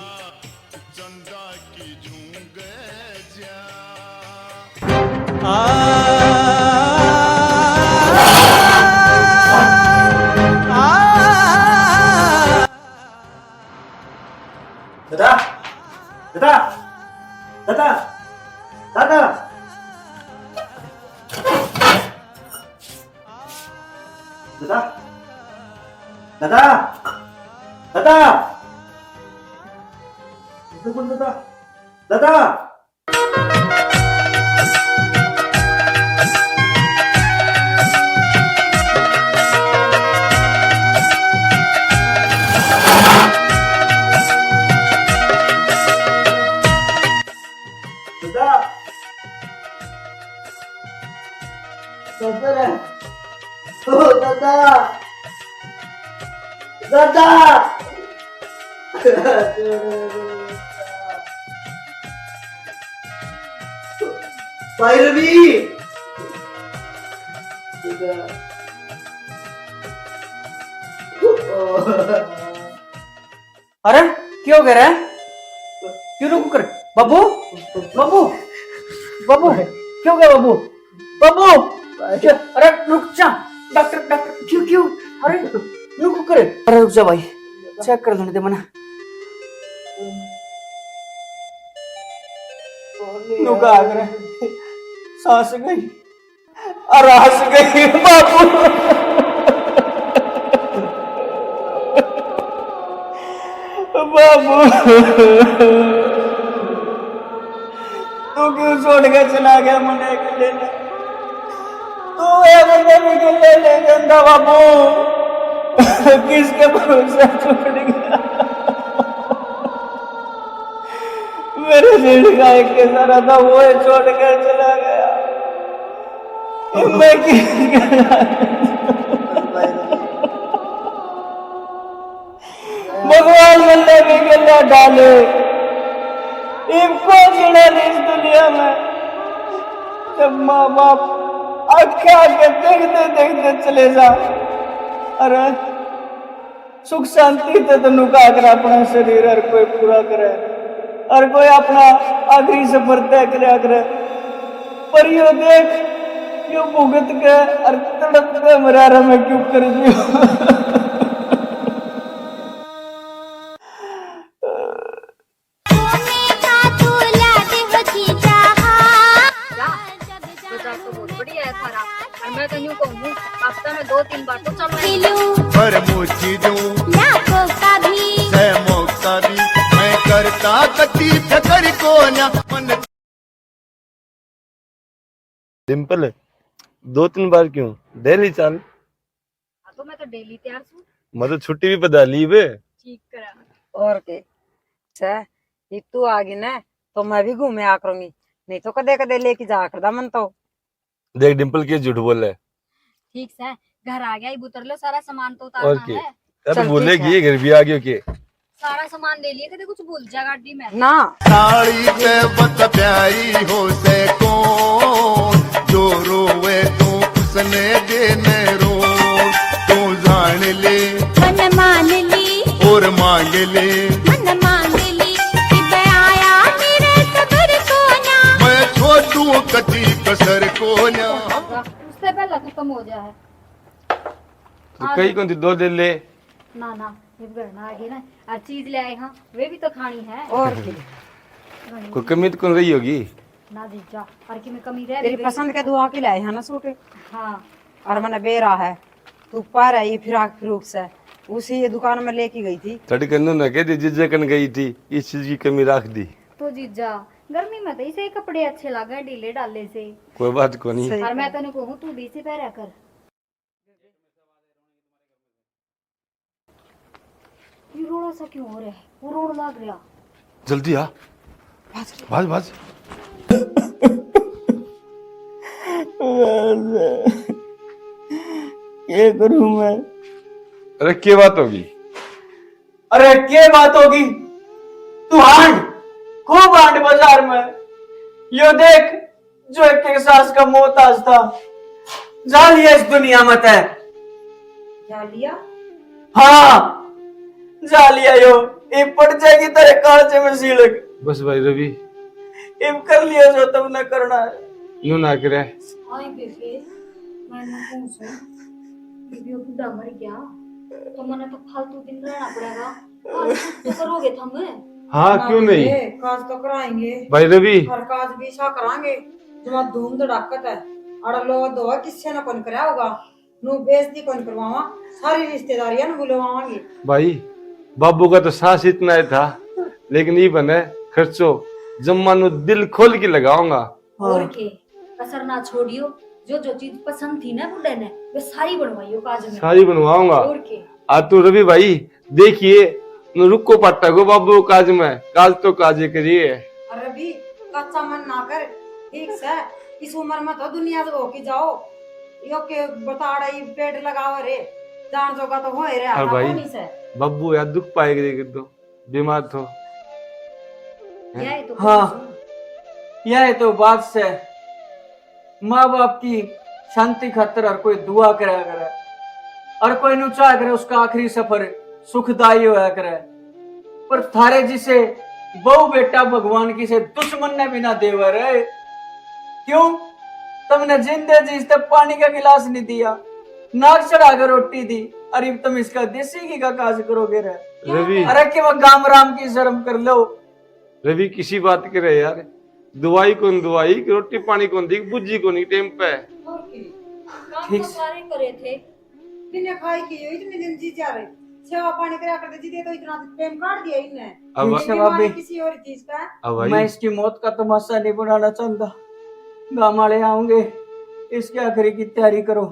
दादा दादा दादा दादा दादा दादा दादा दादा दादा दादा दादा ओ दादा दादा भाई रवि अरे क्यों कह रहा है? क्यों रुक कर? बाबू बाबू बाबू क्यों गया बाबू? बाबू अरे रुक जा, डॉक्टर डॉक्टर क्यों क्यों? अरे रुक कर, अरे रुक जा भाई, चेक कर लेने दे मना। नुका आ गया, सांस गई, आरास गई बाबू। बाबू तू क्यों छोड़ के चला गया मुझे अकेले में? तू मुझे अकेले ले जाता बाबू, किसके भरोसे छोड़ गया? मेरे दिल का एक सारा था वो छोड़ कर चला गया। मैं भगवान मिलने भी गला डाले, इनको जीना इस दुनिया में। जब माँ बाप आखे आके देखते देखते चले जा, अरे सुख शांति तो नुका कर अपना शरीर हर कोई पूरा करे, हर कोई अपना आखिरी सफर तय करे। पर यो देख, यो भुगत के और तड़प के मरारा में क्यों कर दियो? मैं तो यूं कहूँ हफ्ता में 2-3 बार तो चलो। पर मुझी दूं मौका भी मैं करता कती ठकर को ना मन। डिम्पल 2-3 बार क्यों? डेली चाल। हाँ तो मैं तो डेली तैयार हूँ। मैं तो छुट्टी भी बता ली बे। ठीक करा। और के ये तू आ गई ना तो मैं भी घूमे आ करूंगी, नहीं तो कदे कदे लेके जा करदा मन तो। देख डिम्पल के झूठ बोल रहा है। ठीक है, घर आ गया, उतर लो, सारा सामान तो और उतारना के है। अब चल, बोलेगी ठीक है। ये घर भी आ गयो के? सारा सामान दे लिए, कदे कुछ भूल जा गाड़ी में ना। साड़ी पे बत प्यारी हो से कौन जो रोवे तू उसने देने रो। तू जान ले मन मान ली और मांग ले, मन मांग ली कि मैं आया मेरे सबर को ना। मैं छोटू कटी कसर को ना। उससे पहले खत्म हो जाए है। तो कहीं कौन थी 2 दे ले। ना ना ये घर ना आ गई ना, हर चीज ले आए, हाँ वे भी तो खानी है। और के कोई कमी तो कौन रही होगी? ना जीजा, हर की में कमी रह तेरी गई। पसंद के दुआ के लाए है ना सूट, हाँ और मैंने बेरा है तू पर है ये फिराक फिरूक से उसी ये दुकान में लेके गई थी। थड़ी कन्नू ना कह दी जिज्जे कन गई थी, इस चीज की कमी रख दी। तो जीजा गर्मी में तो इसे कपड़े अच्छे लगे ढीले डाले से। कोई बात को नहीं। सही और मैं तो कहूँ तू भी इसे पहरा कर। ये रोड़ा सा क्यों हो रहा है? वो रोड लग रहा। जल्दी आ, भाज भाज। क्या करूं मैं? अरे क्या बात होगी? अरे क्या बात होगी? तू हांड खूब हांड बाजार में, यो देख जो एक सास का मोहताज था, जालिया इस दुनिया में है। जालिया? हाँ जालिया यो इब पड़ जाएगी तेरे कांचे में सीलक। बस भाई रवि इब कर लिया जो तब न करना है। यूं ना करे। आई बेबे मैं ना पूछूं, बेबी अब बुढ़ा मर गया तो मने तो फालतू दिन रहना पड़ेगा। आज तो करोगे तुम? हाँ क्यों नहीं काज तो कराएंगे भाई रवि। हर काज भी सा करांगे जमा धूम धड़ाकत है। अड़ लो दो किससे ना कौन कराया होगा, नु बेइज्जती कौन करवावा, सारी रिश्तेदारियां बुलवावांगे। भाई बाबू का तो सास इतना ही था, लेकिन ये बने खर्चो जम्मानु दिल खोल के लगाऊंगा। और के कसर ना छोड़ियो, जो जो चीज पसंद थी ना बुढ़े ने वे सारी बनवाइयो काज में। सारी बनवाऊंगा। और के आ तो रवि भाई देखिए रुको पट्टा को बाबू काज में, काज तो काजे करिए। अरे भी कच्चा मन ना कर, ठीक से। इस उम्र में तो दुनिया से होके जाओ, यो के बता रही पेड़ लगाओ रे, जान जोगा तो हो ही रहा हाँ भाई। होनी से। बब्बू यार दुख पाएगी देख तो बीमार तो यही तो हाँ। कुछ हूँ। यह तो बात से माँ बाप की शांति खातर हर कोई दुआ करा करे, और कोई नु चाह करे उसका आखिरी सफर सुखदायी होया करे। पर थारे जिसे बहु बेटा भगवान की से दुश्मन ने भी ना देवर है। क्यों? तुमने जिंदे जीते पानी का गिलास नहीं दिया, नाक चढ़ाकर रोटी दी, अरे तुम इसका देसी घी का काज करोगे रे? रवि अरे कि वह गाम राम की शर्म कर लो। रवि किसी बात करे यार, दवाई कौन दवाई रोटी पानी कौन दी बुझी को नहीं टाइम पे। और की काम ठीक तो से। सारे करे थे। बिना खाई की इतने दिन जी जा रहे, सेवा पानी करा करते जी, तो इतना टाइम काट दिया इनने। अब ठीक से बीमारी भाभी। किसी और चीज का है। अब मैं भाई इसकी मौत का तमाशा नहीं बनाना चाहता। गाँव वाले आऊंगे, इसके आखिरी की तैयारी करो।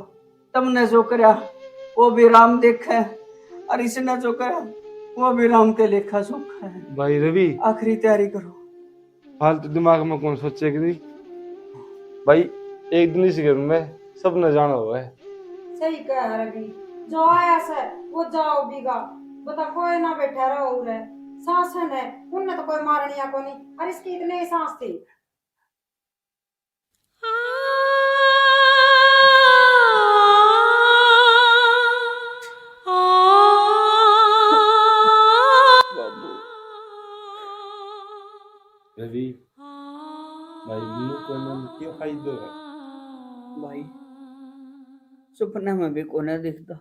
तुमने जो करा वो भी राम देखा है, और इसने जो करा वो भी राम के लेखा जोखा है। भाई रवि आखिरी तैयारी करो। फालतू दिमाग में कौन सोचे कि नहीं भाई, एक दिन इस घर में सब न जाना हुआ है। सही कह रवि, जो आया से वो जाओ बीगा, बता कोई ना बैठा रहो रे। सांस है उनने तो कोई मारनिया को नहीं, और इसकी इतने ही सांस थी। रवि भाई बिनु को नाम क्यों फायदो है? भाई सपने में भी कोने दिखता,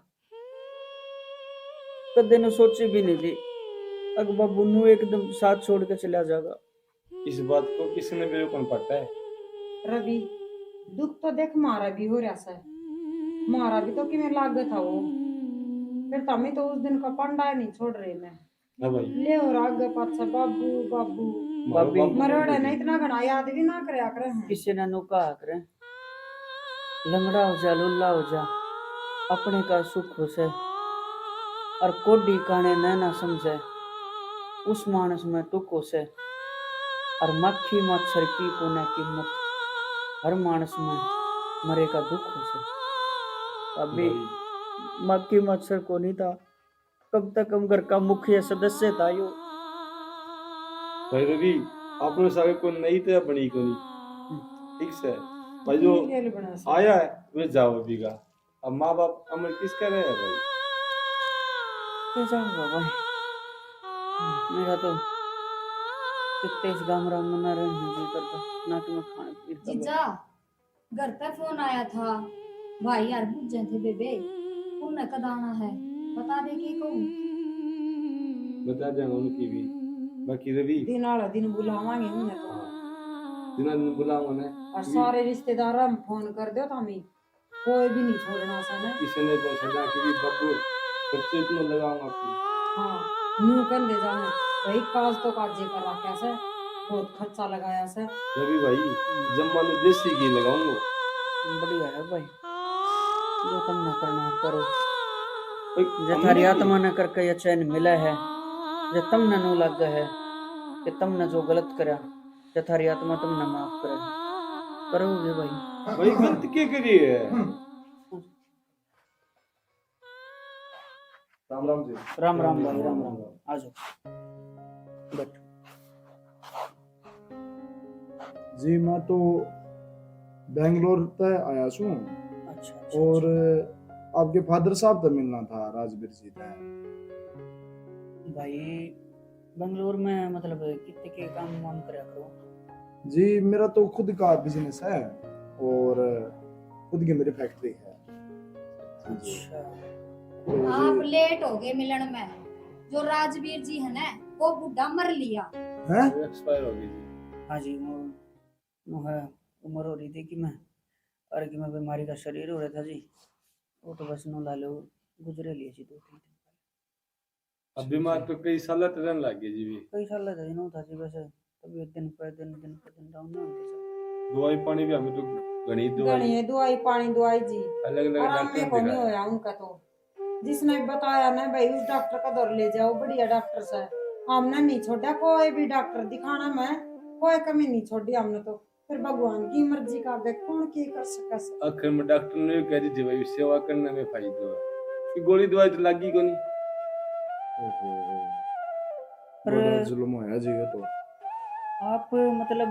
कदे ने सोची भी नहीं थी अग बाबू नू एकदम साथ छोड़ के चला जाएगा। इस बात को किसने मेरे को पता है? रवि दुख तो देख मारा भी हो रहा है, मारा भी तो किमें लाग था वो। फिर तमी तो उस दिन का पंडा नहीं छोड़ रहे मैं, हाँ भाई ले और आगे पाछा बाबू बाबू भाभी मरोड़े ने इतना घना याद भी ना करया करे हैं। किसी ने नु कहा करे लंगड़ा हो जा लुल्ला हो जा, अपने का सुख हो से, और कोडी काने न ना समझे उस मानस में टुक हो से, और मक्खी मच्छर की कोने कीमत हर मानस में मरे का दुख हो से। अभी मक्खी मच्छर को नहीं था, कब तक हम घर का मुखिया सदस्य था यो। भाई रवि आपने सारे को नहीं तो बनी को नहीं ठीक से भाई, जो खेल बना से। आया है वे जाओ बीगा। अब माँ बाप अमर किसका रहे भाई? कैसा हुआ भाई? मेरा तो कितने इस गाँव राम में ना रहने जी करता, ना कि मैं खाने पीता। जीजा घर पे फोन आया था, भाई यार बुझे थे बेबे, उन्हें कद आना है बता दे के कहूँ। बता देंगे उनकी भी। बाकी रवि दिन आला दिन बुलावांगे उन्हें तो, दिन बुलाऊंगा ना, और सारे रिश्तेदार हम फोन कर दो तमी, कोई भी नहीं छोड़ना सा ना। किसी ने को सजा कि भी बब्बू खर्चे इतना लगाऊंगा अपनी। हाँ न्यू कर दे जाओ भाई, काज तो काजे करा कैसे बहुत खर्चा लगाया से। रवि भाई जम्मा में देसी घी लगाऊंगा। बढ़िया है भाई, जो तुम न करना करो। भाई, जो थारी आत्मा न करके ये चैन मिला है, जो तुमने नो लग है कि तुमने जो गलत करा, जो थारी आत्मा तुमने माफ करे, करोगे भाई। भाई गलत क्या करी है? राम राम जी। राम राम भाई, राम राम। आ जाओ बैठो। जी मैं तो बेंगलोर तय आया छू, अच्छा अच्छा, और आपके फादर साहब से मिलना था, राजवीर जी तय। भाई बंगलोर में मतलब कितने के काम वाम करा करो? जी मेरा तो खुद का बिजनेस है, और खुद की मेरी फैक्ट्री है। अच्छा तो आप जी लेट हो गए मिलन में, जो राजवीर जी है ना वो बुढ़ा मर लिया। हैं? एक्सपायर हो गई जी। हाँ जी, वो है उम्र हो रही थी कि मैं, और कि मैं बीमारी का शरीर हो रहा था जी, वो तो बस नो लालो गुजरे लिए जी 2-3 दिन। अब बीमार तो कई साल रहने लग गए जी भी। कई साल लगा जी था जी, वैसे तबीयत दिन पर दिन डाउन ना होती सर। दवाई पानी भी हमें तो घनी गणी दवाई है दवाई पानी दवाई जी, अलग अलग आराम डॉक्टर में को नहीं दिखाए। होया उनका तो। जिसने बताया ना भाई उस डॉक्टर का दौर ले जाओ, बढ़िया डॉक्टर से। हमने नहीं छोड़ा कोई भी डॉक्टर दिखाना में, कोई कमी नहीं छोड़ी हमने तो, फिर भगवान की मर्जी का देख कौन की कर सके। आखिर में डॉक्टर ने कह दी थी भाई सेवा करने में फायदा है कि गोली दवाई तो लगी को नहीं। बड़ा जुल्म होया जी ये तो। आप मतलब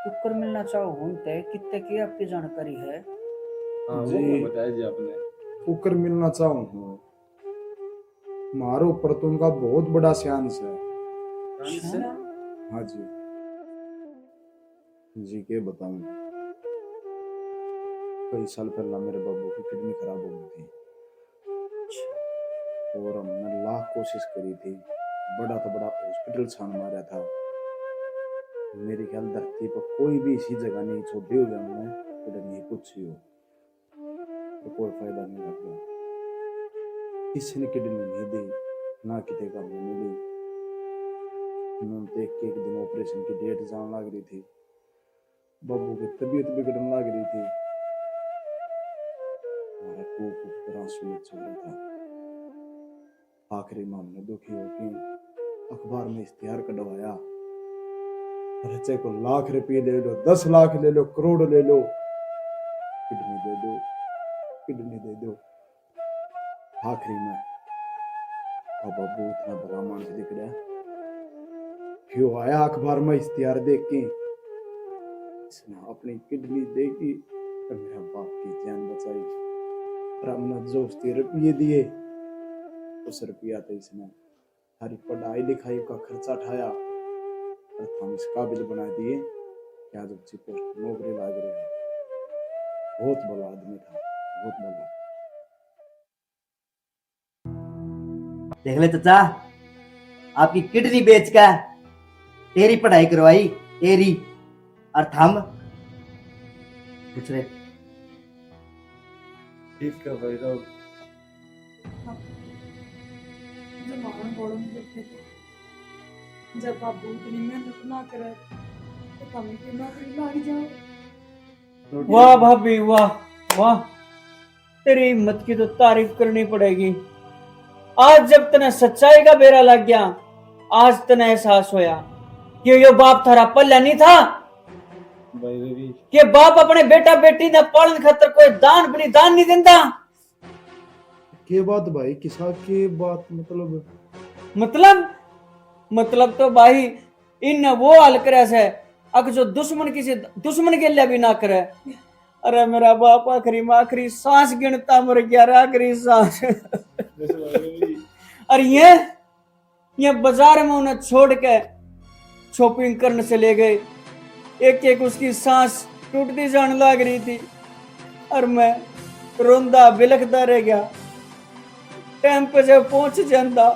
कुकर मिलना चाहो होते कितने की आपकी जानकारी है? हाँ वो जी। तो बताया जी आपने। कुकर मिलना चाहूँ मारो पर तो उनका बहुत बड़ा सियांस है। हाँ जी जी के बताऊं, कई साल पहला मेरे बाबू की किडनी खराब हो गई थी और हमने लाख कोशिश करी थी, बड़ा तो बड़ा हॉस्पिटल छान मारा था। मेरे ख्याल धरती पर कोई भी इसी जगह नहीं छोड़ी होगी हमने किडनी कुछ ही हो, तो कोई फायदा नहीं लगा। किसी ने किडनी नहीं दी ना किसी का मिली। उन्होंने एक एक दिन ऑपरेशन की डेट जान लग रही थी, बाबू की तबीयत बिगड़ने लग रही थी, हमारा कूप पर आंसू निकल रहा था। आखिरी में हमने दुखी होकर अखबार में इश्तिहार कटवाया, बच्चे को लाख रुपये ले लो, 10 लाख ले लो, करोड़ ले लो, किडनी दे दो, किडनी दे दो। आखिरी में बाबू इतना भला मानस दिख रहा है, क्यों आया अखबार में इश्तिहार देख के, इसने अपनी किडनी देगी और मेरा बाप की जान बचाई। और हमने जो उसके रुपये दिए उस रुपया तो इसने सारी पढ़ाई लिखाई का खर्चा उठाया और हम इस काबिल बना दिए कि आज अच्छी पोस्ट नौकरी लाग रही है। बहुत बड़ा आदमी था, बहुत बड़ा। देख ले चाचा, आपकी किडनी बेच कर तेरी पढ़ाई करवाई, तेरी और थम कुछ रे। ठीक है भाई साहब। जब आप इतनी मेहनत ना करे तो कमी की नौकरी लग जाओ। वाह भाभी वाह वाह, तेरी हिम्मत की तो तारीफ करनी पड़ेगी। आज जब तने सच्चाई का बेरा लग गया, आज तने एहसास होया कि ये बाप थारा पल्ला नहीं था, भाई रवि कि बाप अपने बेटा बेटी ने पालन खातर कोई दान बलिदान नहीं देता। के बात भाई, किसा के बात मतलब तो भाई इन वो हाल करे से अगर जो दुश्मन किसी दुश्मन के लिए भी ना करे। अरे मेरा बाप आखिरी में आखिरी सांस गिनता मर गया रे, आखिरी सांस। और ये बाजार में उन्हें छोड़ के शॉपिंग करने से ले गए, एक एक उसकी सांस टूटती जाने लग रही थी और मैं रोंदा बिलखता रह गया। टाइम पे जब पहुंच जाता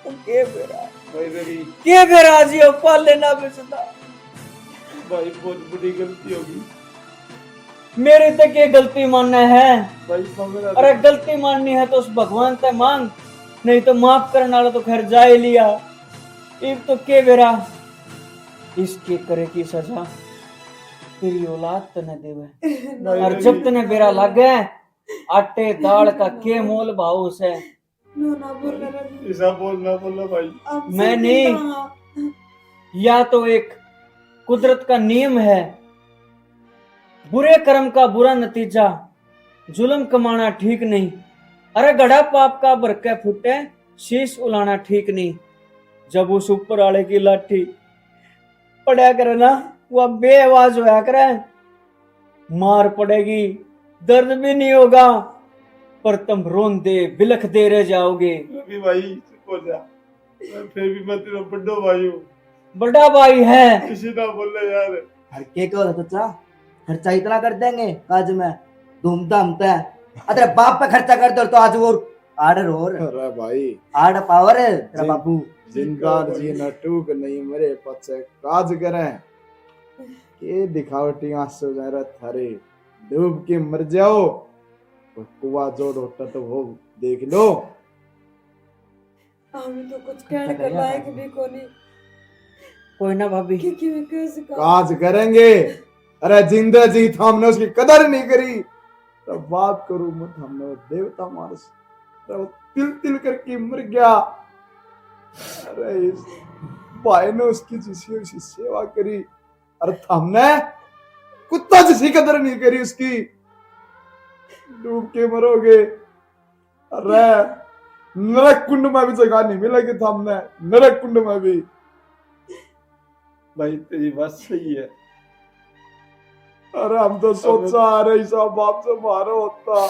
तो के बेरा जियो पाल लेना बेचता। भाई बहुत बड़ी गलती होगी मेरे तक ये गलती मानना है। भाई समझ। अरे गलती माननी है तो उस भगवान से मांग, नहीं तो माफ करने वाला तो खैर जा ही लिया। एक तो के बेरा इसके करे की सजा तेरी औलाद तने देवे। और जब तने बेरा लग गए आटे दाल का के मोल भाव से ऐसा बोलना भाई। मैं नहीं, या तो एक कुदरत का नियम है, बुरे कर्म का बुरा नतीजा, जुल्म कमाना ठीक नहीं। अरे गड़ा पाप का बरके फूटे, शीश उलाना ठीक नहीं। जब उस ऊपर वाले की लाठी पड़ा करे ना, वह बेआवाज होया करे, मार पड़ेगी, दर्द भी नहीं होगा, पर तुम रोंदे बिलखते रह जाओगे। रवि भाई हो जा, मैं फिर भी मैं तेरा बड़ा भाई हूँ। बड़ा भाई है, किसी ना बोले यार। हर के क्या होता चाचा, खर्चा इतना कर देंगे आज में धूमधाम तय। अरे बाप पे खर्चा कर दो तो आज वो आर्डर और अरे भाई आर्डर पावर है तेरा बाबू। जिंदा जी न टूक नहीं मरे पचे काज करें के दिखावटी आंसू जरा थारे डूब के मर जाओ तो कुआ जोड़ होता तो वो देख लो। हमें तो कुछ कहने का लायक भी कोनी। कोई ना भाभी, काज करेंगे। अरे जिंदा जी था हमने उसकी कदर नहीं करी तो बात करूं मत, हमने देवता मानस तो तिल तिल करके मर गया। अरे भाई ने उसकी जिसी उसी सेवा करी, अरे हमने कुत्ता जिसी कदर नहीं करी उसकी, डूब के मरोगे। अरे नरक कुंड में भी जगह नहीं मिलेगी हमने, नरक कुंड में भी। भाई तेरी बात सही है। अरे हम तो सोचा आ रहे सब बाप से मारो होता।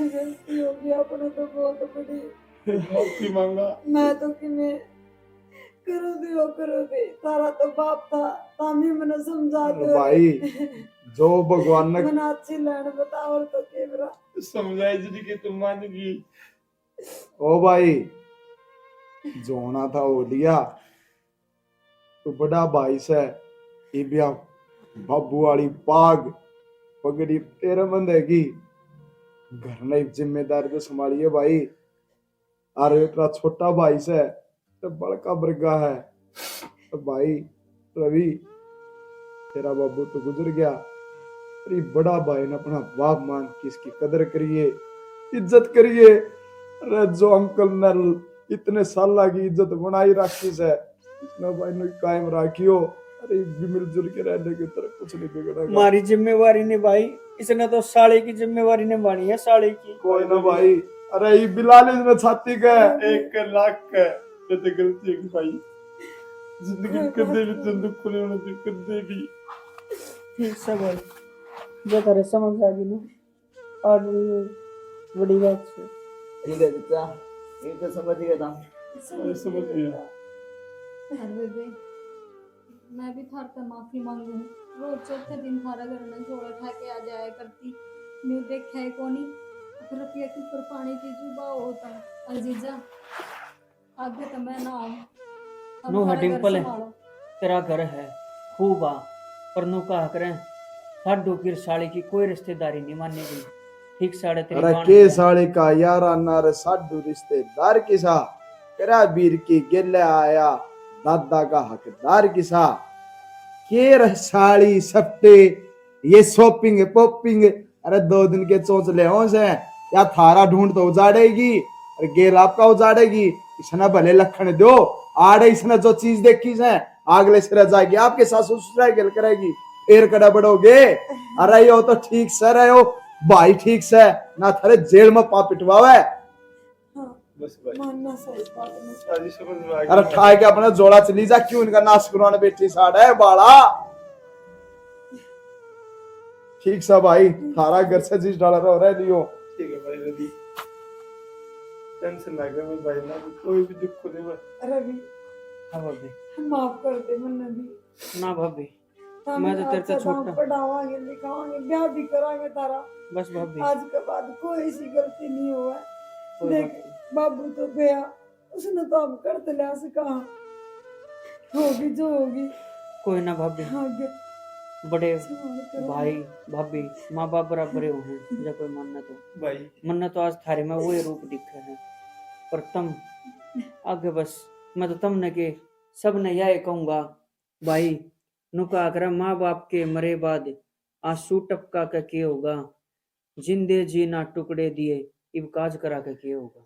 गलती हो गई अपने तो बहुत बड़ी। माफी मांगा। मैं तो किने करो दे तारा तो बाप था, तामी मैंने समझा दो भाई जो भगवान ने मैंने अच्छी लैंड बता और तो केवरा समझाए जी कि तुम मान गई। ओ भाई जो होना था वो लिया, तो बड़ा भाई से इबिया बाबू वाली पाग पगड़ी तेरे बंदेगी, घर में जिम्मेदारी तो संभालिए भाई। अरे इतना छोटा भाई से तो बड़का बरगा है, तो भाई रवि तेरा बाबू तो गुजर गया, अरे बड़ा भाई ने अपना बाप मान के इसकी कदर करिए, इज्जत करिए। अरे जो अंकल ने इतने साल की इज्जत बनाई रखी है, इसने भाई ने कायम रखियो। अरे भी मिलजुल के रहने की तरफ कुछ नहीं बिगड़ेगा। हमारी जिम्मेवारी निभाई, इसने तो साले की जिम्मेवारी निभानी है, साले की। कोई ना भाई, अरे ये बिलाल इसने छाती का 1 लाख का ये तो गलती है भाई। जिंदगी में कदे भी तुम दुख नहीं होने दी, कदे भी। ठीक से भाई, जो करे समझ आ गई ना, और बड़ी बात से। ठीक है चाचा, ये तो समझ गया था। समझ गया। अरे बेबे, मैं भी थार से माफी मांगू। रोज चौथे दिन थारा घर में झोला उठा के आ जाया करती, न्यू देखा है कोनी रुपया के ऊपर पानी की जुबा होता। अजीजा आगे तो मैं ना आऊं, अब नो है थारा घर डिम्पल है, संभालो। तेरा घर है खूब आ, पर नु कहा करें साडू की साली की कोई रिश्तेदारी नहीं मानेगी। ठीक साढ़े तेरी अरे बाण के है। साले का यारा नार साडू रिश्तेदार किसा, करा बीर की गिले आया दादा का हकदार किसा, के साड़ी सप्ते ये शॉपिंग पॉपिंग। अरे 2 दिन के चौंचले हो से या थारा ढूंढ तो उजाड़ेगी, अरे गेल आपका उजाड़ेगी। इसने भले लखन दो आड़े, इसने जो चीज देखी से आगले सिर जाएगी, आपके सासू ससुराल गेल करेगी, फिर कड़ा बड़ोगे। अरे यो तो ठीक से रहे हो भाई, ठीक से ना थारे जेल में पा पिटवावे। बस भाई मानना सही बात है। सारी समझ में आ गई। अरे ठाए के अपना जोड़ा चली जा, क्यों इनका नाश करवाने बेटी साड़ा है बाड़ा। ठीक सा भाई, थारा घर से जिस डाला रह लियो। ठीक है भाई, रवि टेंशन ना कर, मैं भाई ना कोई भी दुख को नहीं। रवि हाँ भाभी, माफ कर दे मन्ना भी। ना भाभी, मैं तो तेरे से छोटा। पढ़ावांगे लिखावांगे ब्याह भी करांगे तारा, बस भाभी, आज के बाद कोई ऐसी गलती नहीं हुआ। कोई देख बात नहीं। बाबू तो गया, उसने तो हम करते लिया से कहा होगी जो होगी। कोई ना भाभी, आगे बड़े संभाल कर भाई भाभी माँ बाप बराबर ही हो जब कोई मन्नत हो। भाई मन्नत तो आज थारे में वही रूप दिखे है, पर तम आगे बस मैं तो तुमने के सब ने यह कहूंगा भाई, नुका कर माँ बाप के मरे बाद आंसू टपका के होगा, जिंदे जी ना टुकड़े दिए इब काज करा के होगा।